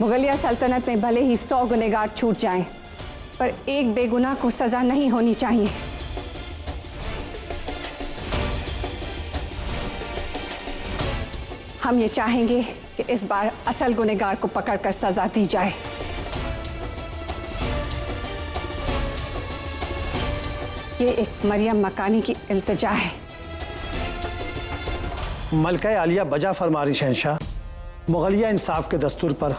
मुगलिया सल्तनत में भले ही 100 गुनहगार छूट जाएं, पर एक बेगुनाह को सजा नहीं होनी चाहिए। हम ये चाहेंगे कि इस बार असल गुनहगार को पकड़कर सजा दी जाए। ये एक मरियम मकानी की इल्तिजा है। मलका आलिया बजा फरमा रही शहंशाह, मुगलिया इंसाफ के दस्तूर पर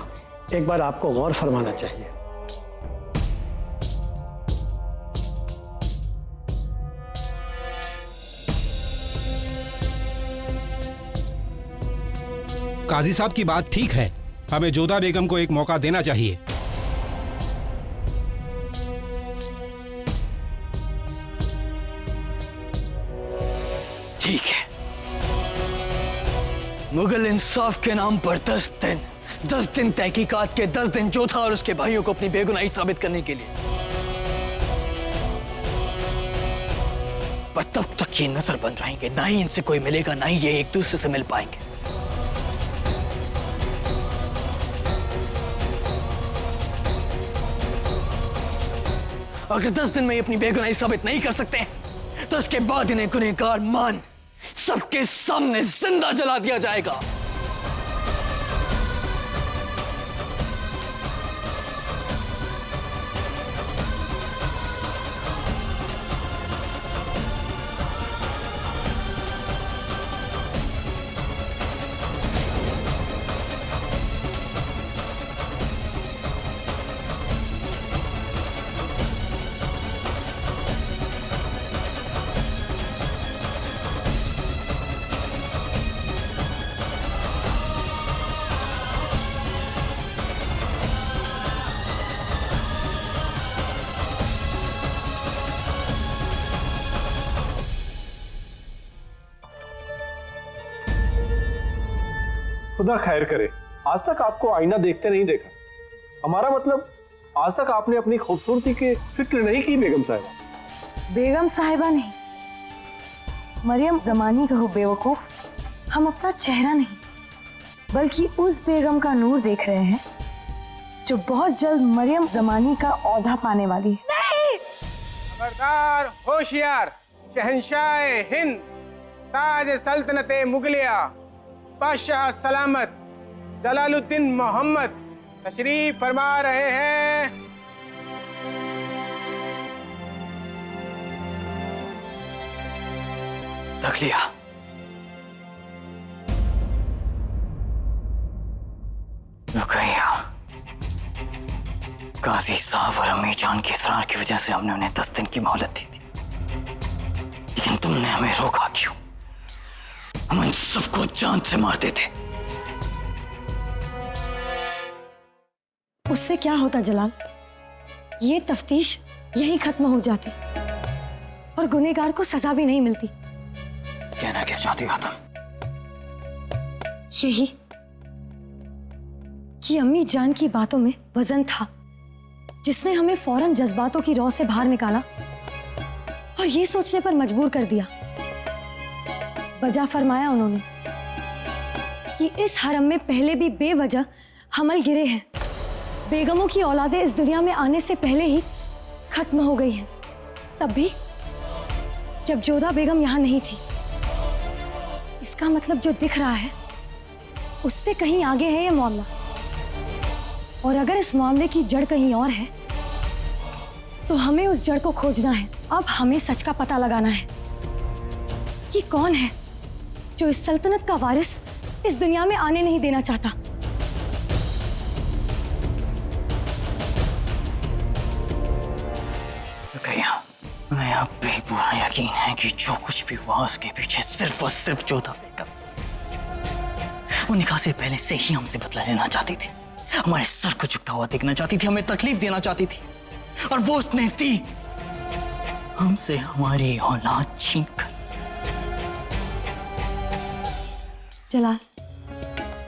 एक बार आपको गौर फरमाना चाहिए। काजी साहब की बात ठीक है, हमें जोधा बेगम को एक मौका देना चाहिए। ठीक है, मुगल इंसाफ के नाम पर 10 दिन तहकीकात के, 10 दिन जोधा और उसके भाइयों को अपनी बेगुनाही साबित करने के लिए। पर तब तक ये नजर बंद रहेंगे, ना ही इनसे कोई मिलेगा, ना ही ये एक दूसरे से मिल पाएंगे। अगर 10 दिन में ये अपनी बेगुनाही साबित नहीं कर सकते तो उसके बाद इन्हें गुनहगार मान सबके सामने जिंदा जला दिया जाएगा। खुदा खैर करे, आज तक आपको आईना देखते नहीं देखा। हमारा मतलब आज तक आपने अपनी खूबसूरती की फिक्र नहीं की बेगम साहिबा। बेगम साहिबा नहीं, मरियम जमानी कहो बेवकूफ। हम अपना चेहरा नहीं बल्कि उस बेगम का नूर देख रहे हैं जो बहुत जल्द मरियम जमानी का औहदा पाने वाली है। नहीं! खबरदार, होशियार, शहंशाह हिंद, ताज सल्तनत मुगलिया, बादशाह सलामत जलालुद्दीन मोहम्मद तशरीफ फरमा रहे हैं। तकलिया, रुकैया, काजी साहब और अम्मी जान के इसरार की वजह से हमने उन्हें 10 दिन की मोहलत दी थी, लेकिन तुमने हमें रोका क्यों? हम इन सबको जान से मारते थे। उससे क्या होता जलाल, ये तफ्तीश यहीं खत्म हो जाती और गुनहगार को सजा भी नहीं मिलती। कहना क्या चाहती हो तुम? यही कि अम्मी जान की बातों में वजन था जिसने हमें फौरन जज्बातों की रौ से बाहर निकाला और ये सोचने पर मजबूर कर दिया। बजा फरमाया उन्होंने कि इस हरम में पहले भी बेवजह हमल गिरे हैं, बेगमों की औलादें इस दुनिया में आने से पहले ही खत्म हो गई हैं, तब भी जब जोधा बेगम यहां नहीं थी। इसका मतलब जो दिख रहा है उससे कहीं आगे है ये मामला, और अगर इस मामले की जड़ कहीं और है तो हमें उस जड़ को खोजना है। अब हमें सच का पता लगाना है कि कौन है जो इस सल्तनत का वारिस इस दुनिया में आने नहीं देना चाहता। मैं अब भी पूरा यकीन है कि जो कुछ भी हुआ उसके पीछे सिर्फ और सिर्फ जोधा बेगम। वो निकाह से पहले से ही हमसे बदला लेना चाहती थी, हमारे सर को झुकता हुआ देखना चाहती थी, हमें तकलीफ देना चाहती थी, और वो उसने दी हमसे हमारी औलाद छीन कर। जलाल,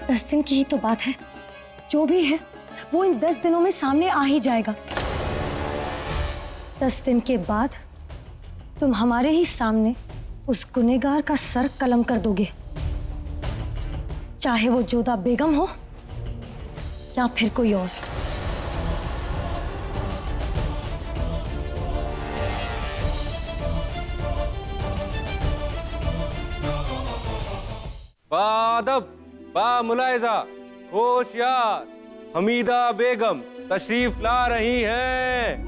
10 दिन की ही तो बात है, जो भी है वो इन 10 दिनों में सामने आ ही जाएगा। 10 दिन के बाद तुम हमारे ही सामने उस गुनहगार का सर कलम कर दोगे, चाहे वो जोधा बेगम हो या फिर कोई और। बादब, बा मुलायजा, होशियार, हमीदा बेगम तशरीफ ला रही हैं।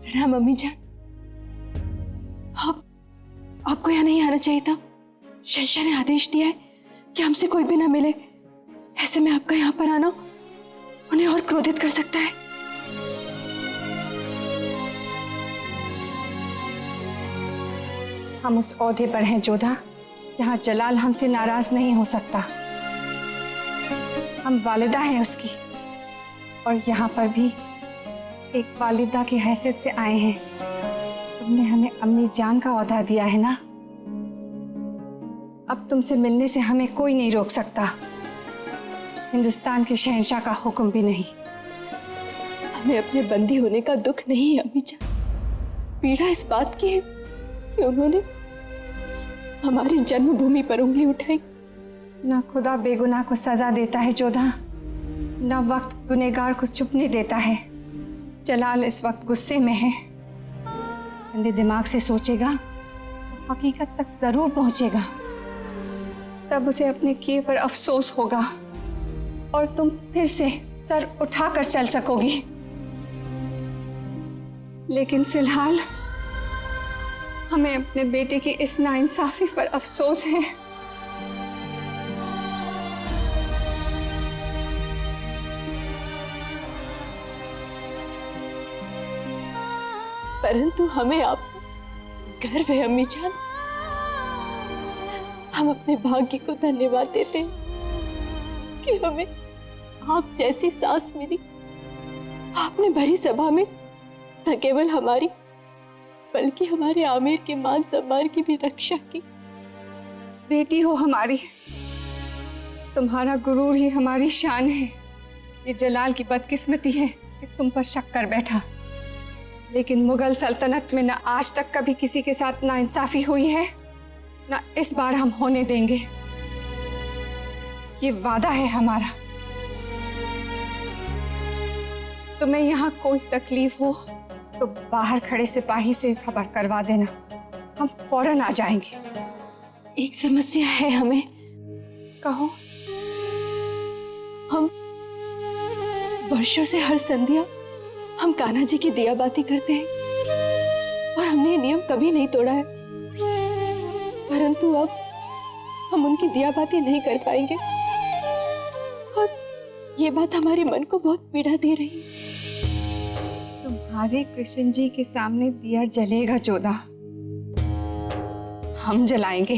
प्रणाम अम्मी जान। आपको यहाँ नहीं आना चाहिए था। शहंशाह ने आदेश दिया है कि हमसे कोई भी ना मिले। ऐसे में आपका यहाँ पर आना उन्हें और क्रोधित कर सकता है। हम उस ओहदे पर हैं जोधा, जहाँ जलाल हमसे नाराज नहीं हो सकता। हम वालिदा हैं उसकी, और यहाँ पर भी एक वालिदा की हैसियत से आए हैं। तुमने हमें अम्मी जान का ओहदा दिया है ना। अब तुमसे मिलने से हमें कोई नहीं रोक सकता, हिंदुस्तान के शहंशाह का हुक्म भी नहीं। हमें अपने बंदी होने का दुख नहीं है अम्मी जान। पीड़ा इस बात की है कि उन्होंने हमारी जन्मभूमि पर उंगली उठाई। ना खुदा बेगुनाह को सजा देता है जोधा, ना वक्त गुनहगार को चुपने देता है। जलाल इस वक्त गुस्से में है। ठंडे दिमाग से सोचेगा, हकीकत तक जरूर पहुंचेगा। तब उसे अपने किए पर अफसोस होगा और तुम फिर से सर उठाकर चल सकोगी। लेकिन फिलहाल हमें अपने बेटे की इस नाइंसाफी पर अफसोस है। परंतु हमें आप गर्व है अम्मी जान। हम अपने भाग्य को धन्यवाद देते हैं कि हमें आप जैसी सास मिली। आपने भरी सभा में न केवल हमारी बल्कि हमारे आमिर के मान सम्मान की भी रक्षा की। बेटी हो हमारी, तुम्हारा गुरूर ही हमारी शान है। ये जलाल की बदकिस्मती है कि तुम पर शक कर बैठा। लेकिन मुगल सल्तनत में न आज तक कभी किसी के साथ नाइंसाफी हुई है, न इस बार हम होने देंगे। ये वादा है हमारा। तुम्हें यहाँ कोई तकलीफ हो तो बाहर खड़े सिपाही से खबर करवा देना, हम फौरन आ जाएंगे। एक समस्या है हमें। कहो। हम वर्षों से हर संध्या हम कान्हा जी की दिया बाती करते हैं और हमने ये नियम कभी नहीं तोड़ा है। परंतु अब हम उनकी दिया बाती नहीं कर पाएंगे और ये बात हमारे मन को बहुत पीड़ा दे रही है। तुम्हारे कृष्ण जी के सामने दिया जलेगा जोधा, हम जलाएंगे।